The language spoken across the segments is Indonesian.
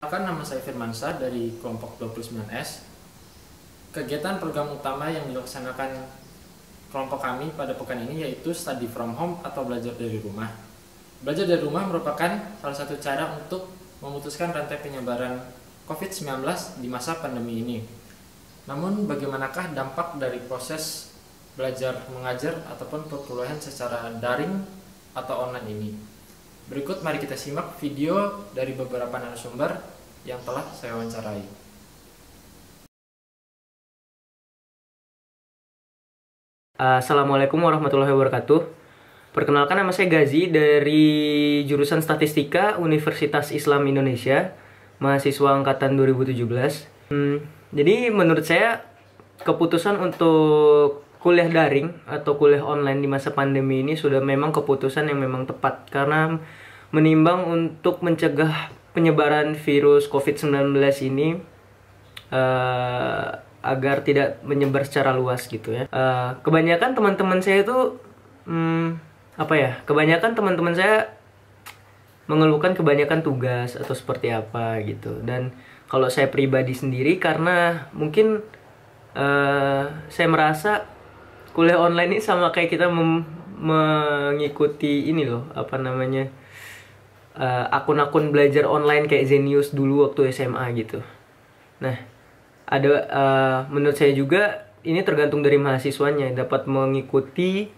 Nama saya Firmansyah dari kelompok 29S. Kegiatan program utama yang dilaksanakan kelompok kami pada pekan ini yaitu study from home atau belajar dari rumah. Belajar dari rumah merupakan salah satu cara untuk memutuskan rantai penyebaran COVID-19 di masa pandemi ini. Namun bagaimanakah dampak dari proses belajar mengajar ataupun perkuliahan secara daring atau online ini? Berikut mari kita simak video dari beberapa narasumber yang telah saya wawancarai. Assalamualaikum warahmatullahi wabarakatuh. Perkenalkan, nama saya Gazi dari jurusan Statistika Universitas Islam Indonesia, mahasiswa angkatan 2017. Jadi menurut saya keputusan untuk kuliah daring atau kuliah online di masa pandemi ini sudah memang keputusan yang memang tepat, karena menimbang untuk mencegah penyebaran virus COVID-19 ini agar tidak menyebar secara luas gitu ya. Kebanyakan teman-teman saya itu kebanyakan teman-teman saya mengeluhkan kebanyakan tugas atau seperti apa gitu. Dan kalau saya pribadi sendiri, karena mungkin saya merasa kuliah online ini sama kayak kita mengikuti ini loh, akun-akun belajar online kayak Zenius dulu waktu SMA gitu. Nah, menurut saya juga ini tergantung dari mahasiswanya dapat mengikuti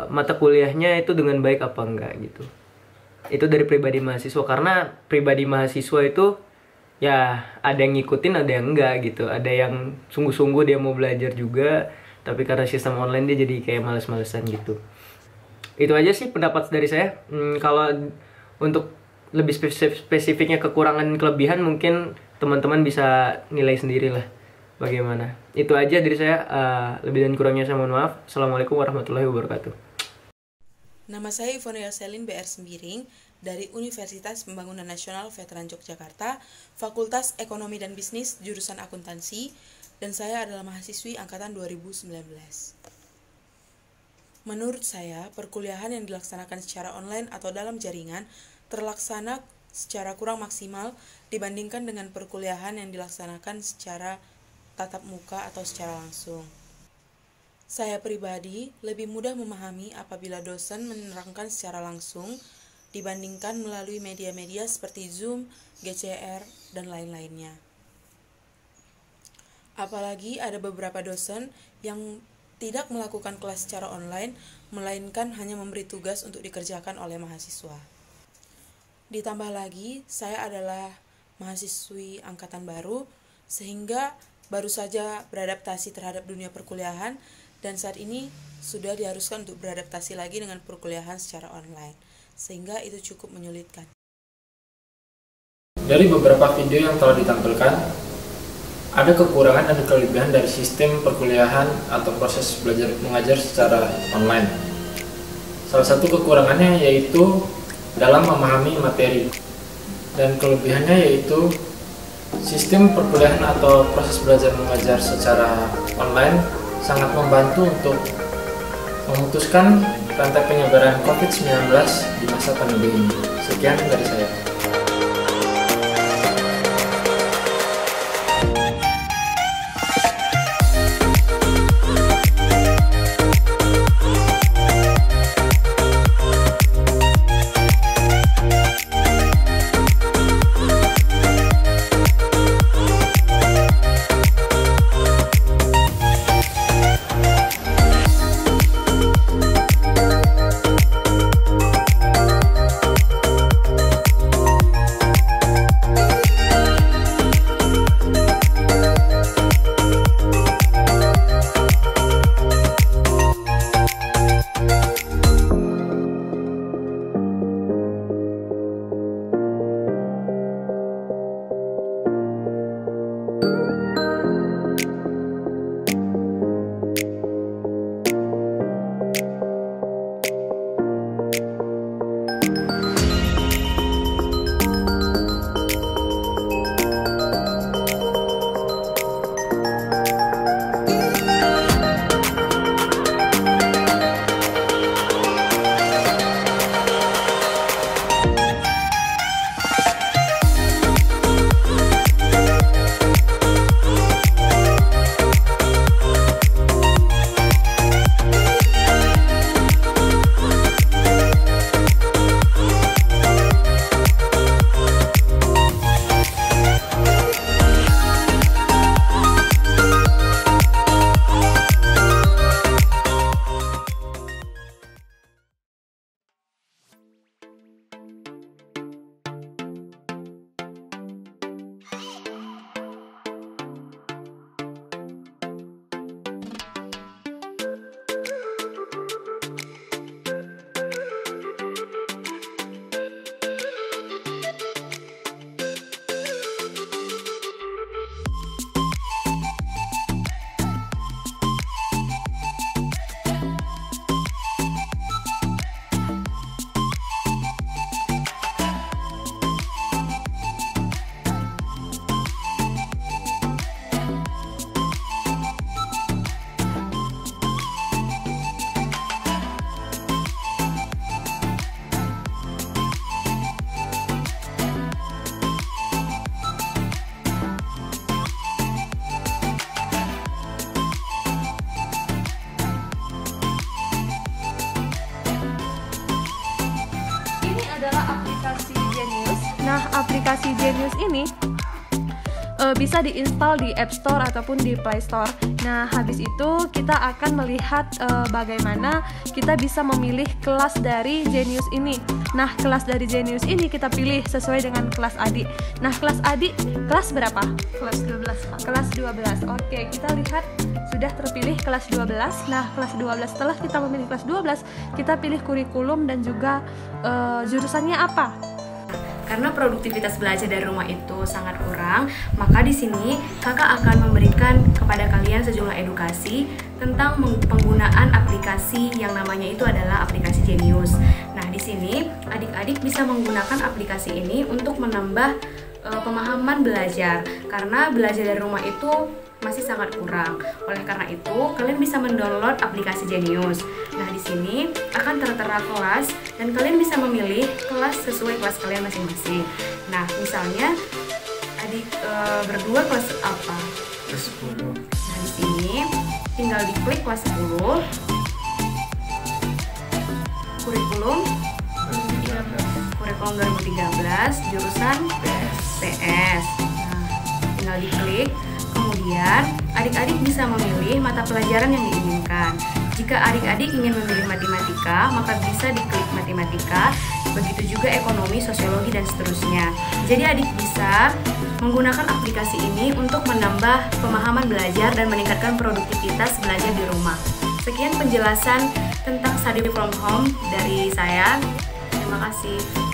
mata kuliahnya itu dengan baik apa enggak gitu. Itu dari pribadi mahasiswa, karena pribadi mahasiswa itu ya ada yang ngikutin, ada yang enggak gitu. Ada yang sungguh-sungguh dia mau belajar juga, tapi karena sistem online dia jadi kayak males-malesan gitu. Itu aja sih pendapat dari saya. Kalau untuk lebih spesifiknya kekurangan dan kelebihan mungkin teman-teman bisa nilai sendiri lah bagaimana. Itu aja dari saya. Lebih dan kurangnya saya mohon maaf. Assalamualaikum warahmatullahi wabarakatuh. Nama saya Ivonia Selin BR Sembiring dari Universitas Pembangunan Nasional Veteran Yogyakarta, Fakultas Ekonomi dan Bisnis, jurusan Akuntansi, dan saya adalah mahasiswi angkatan 2019. Menurut saya, perkuliahan yang dilaksanakan secara online atau dalam jaringan terlaksana secara kurang maksimal dibandingkan dengan perkuliahan yang dilaksanakan secara tatap muka atau secara langsung. Saya pribadi lebih mudah memahami apabila dosen menerangkan secara langsung dibandingkan melalui media-media seperti Zoom, GCR, dan lain-lainnya. Apalagi ada beberapa dosen yang tidak melakukan kelas secara online, melainkan hanya memberi tugas untuk dikerjakan oleh mahasiswa. Ditambah lagi, saya adalah mahasiswi angkatan baru, sehingga baru saja beradaptasi terhadap dunia perkuliahan, dan saat ini sudah diharuskan untuk beradaptasi lagi dengan perkuliahan secara online, sehingga itu cukup menyulitkan. Dari beberapa video yang telah ditampilkan, ada kekurangan dan kelebihan dari sistem perkuliahan atau proses belajar mengajar secara online. Salah satu kekurangannya yaitu dalam memahami materi, dan kelebihannya yaitu sistem perkuliahan atau proses belajar mengajar secara online sangat membantu untuk memutuskan rantai penyebaran COVID-19 di masa pandemi ini. Sekian dari saya. aplikasi Genius ini bisa diinstal di App Store ataupun di Play Store. Nah, habis itu kita akan melihat bagaimana kita bisa memilih kelas dari Genius ini. Nah, kelas dari Genius ini kita pilih sesuai dengan kelas adik. Nah, kelas adik kelas berapa? Kelas 12, Pak. Kelas 12. Oke, kita lihat sudah terpilih kelas 12. Nah, kelas 12 setelah kita memilih kelas 12, kita pilih kurikulum dan juga jurusannya apa. Karena produktivitas belajar dari rumah itu sangat kurang, maka di sini kakak akan memberikan kepada kalian sejumlah edukasi tentang penggunaan aplikasi yang namanya itu adalah aplikasi Genius. Nah, di sini adik-adik bisa menggunakan aplikasi ini untuk menambah pemahaman belajar, karena belajar dari rumah itu masih sangat kurang. Oleh karena itu, kalian bisa mendownload aplikasi Genius. Nah, di sini akan tertera kelas dan kalian bisa memilih kelas sesuai kelas kalian masing-masing. Nah, misalnya adik berdua kelas apa? Kelas 10. Nah, di sini tinggal diklik kelas 10. Kurikulum 2013, jurusan PS. Nah, tinggal diklik. Kemudian, adik-adik bisa memilih mata pelajaran yang diinginkan. Jika adik-adik ingin memilih matematika, maka bisa diklik matematika, begitu juga ekonomi, sosiologi, dan seterusnya. Jadi adik bisa menggunakan aplikasi ini untuk menambah pemahaman belajar dan meningkatkan produktivitas belajar di rumah. Sekian penjelasan tentang study from home dari saya. Terima kasih.